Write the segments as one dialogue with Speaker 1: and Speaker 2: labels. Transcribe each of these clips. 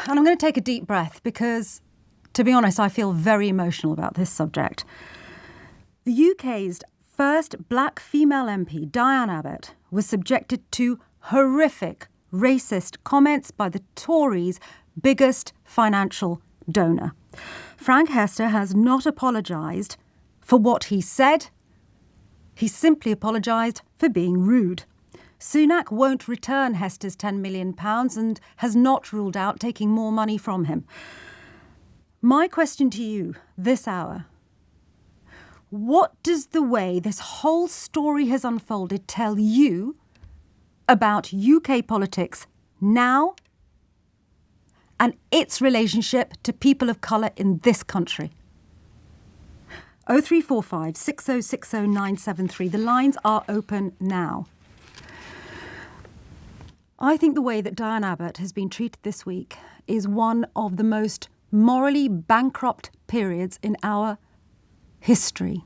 Speaker 1: and I'm going to take a deep breath because, to be honest, I feel very emotional about this subject. The UK's first black female MP, Diane Abbott, was subjected to horrific racist comments by the Tories' biggest financial donor. Frank Hester has not apologised for what he said. He simply apologised for being rude. Sunak won't return Hester's £10 million and has not ruled out taking more money from him. My question to you this hour: what does the way this whole story has unfolded tell you about UK politics now and its relationship to people of colour in this country? 0345 6060 973. The lines are open now. I think the way that Diane Abbott has been treated this week is one of the most morally bankrupt periods in our history.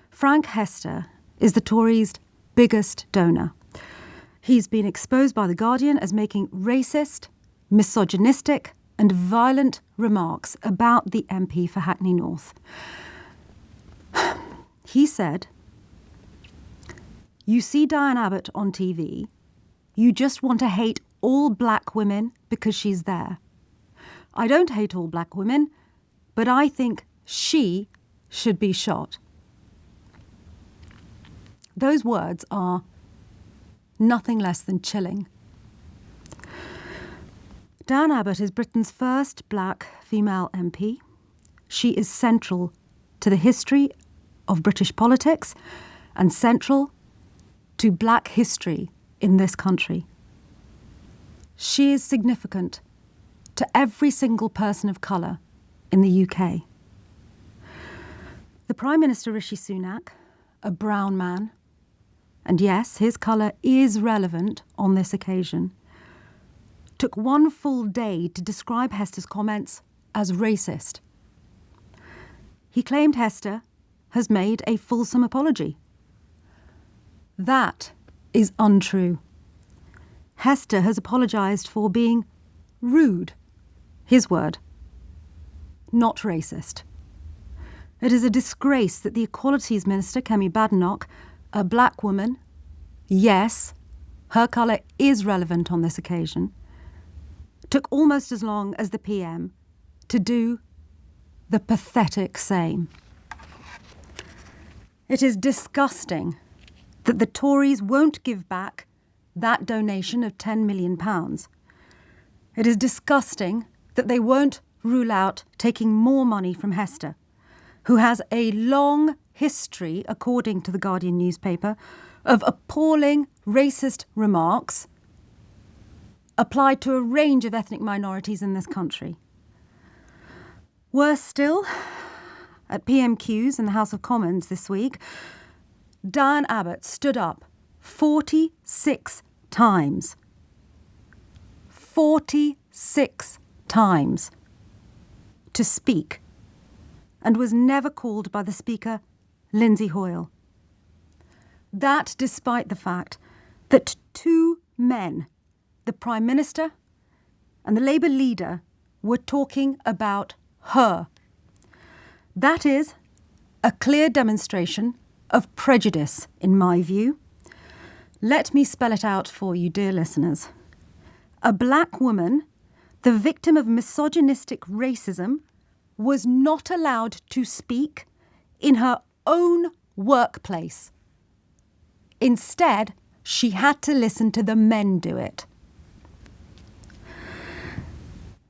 Speaker 1: Frank Hester is the Tories' biggest donor. He's been exposed by The Guardian as making racist, misogynistic and violent remarks about the MP for Hackney North. He said, "You see Diane Abbott on TV, you just want to hate all black women because she's there. I don't hate all black women, but I think she should be shot." Those words are nothing less than chilling. Diane Abbott is Britain's first black female MP. She is central to the history of British politics and central to black history in this country. She is significant to every single person of colour in the UK. The Prime Minister, Rishi Sunak, a brown man, and yes, his colour is relevant on this occasion, took one full day to describe Hester's comments as racist. He claimed Hester has made a fulsome apology. That is untrue. Hester has apologised for being rude, his word, not racist. It is a disgrace that the Equalities Minister, Kemi Badenoch, a black woman, yes, her colour is relevant on this occasion, took almost as long as the PM to do the pathetic same. It is disgusting that the Tories won't give back that donation of £10 million. It is disgusting that they won't rule out taking more money from Hester, who has a long history, according to the Guardian newspaper, of appalling racist remarks applied to a range of ethnic minorities in this country. Worse still, at PMQs in the House of Commons this week, Diane Abbott stood up 46 times. 46 times to speak, and was never called by the Speaker, Lindsay Hoyle. That despite the fact that two men, the Prime Minister and the Labour leader, were talking about her. That is a clear demonstration of prejudice, in my view. Let me spell it out for you, dear listeners. A black woman, the victim of misogynistic racism, was not allowed to speak in her own workplace. Instead, she had to listen to the men do it.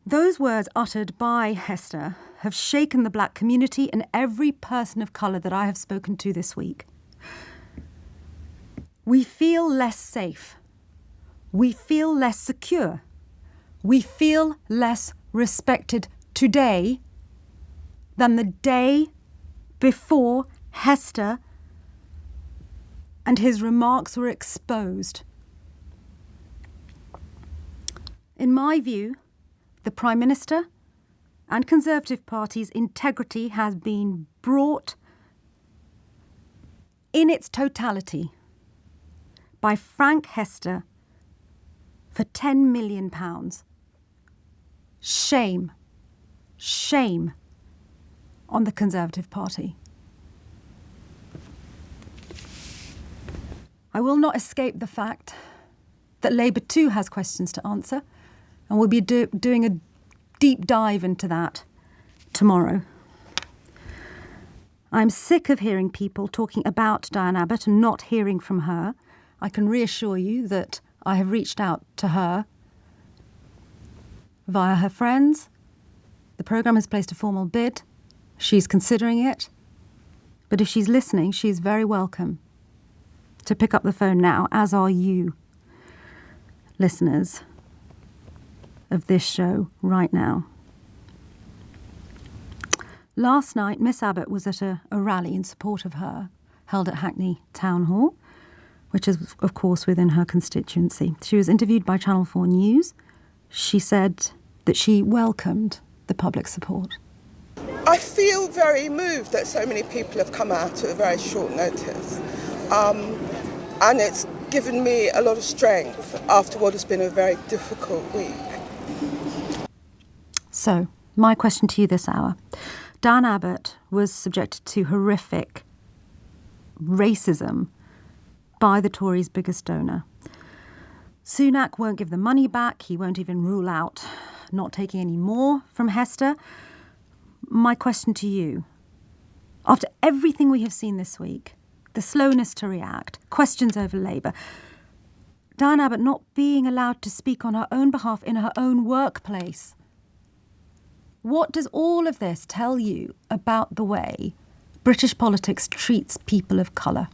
Speaker 1: Those words uttered by Hester have shaken the black community and every person of colour that I have spoken to this week. We feel less safe. We feel less secure. We feel less respected today than the day before Hester and his remarks were exposed. In my view, the Prime Minister and Conservative Party's integrity has been brought in its totality by Frank Hester for £10 million. Shame. Shame on the Conservative Party. I will not escape the fact that Labour too has questions to answer, and we'll be doing a deep dive into that tomorrow. I'm sick of hearing people talking about Diane Abbott and not hearing from her. I can reassure you that I have reached out to her via her friends. The programme has placed a formal bid. She's considering it. But if she's listening, she's very welcome to pick up the phone now, as are you, listeners of this show right now. Last night, Miss Abbott was at a rally in support of her, held at Hackney Town Hall, which is, of course, within her constituency. She was interviewed by Channel 4 News. She said that she welcomed the public support.
Speaker 2: I feel very moved that so many people have come out at a very short notice. And it's given me a lot of strength after what has been a very difficult week.
Speaker 1: So, my question to you this hour. Diane Abbott was subjected to horrific racism by the Tories' biggest donor. Sunak won't give the money back. He won't even rule out not taking any more from Hester. My question to you, after everything we have seen this week, the slowness to react, questions over Labour, Diane Abbott not being allowed to speak on her own behalf in her own workplace, what does all of this tell you about the way British politics treats people of colour?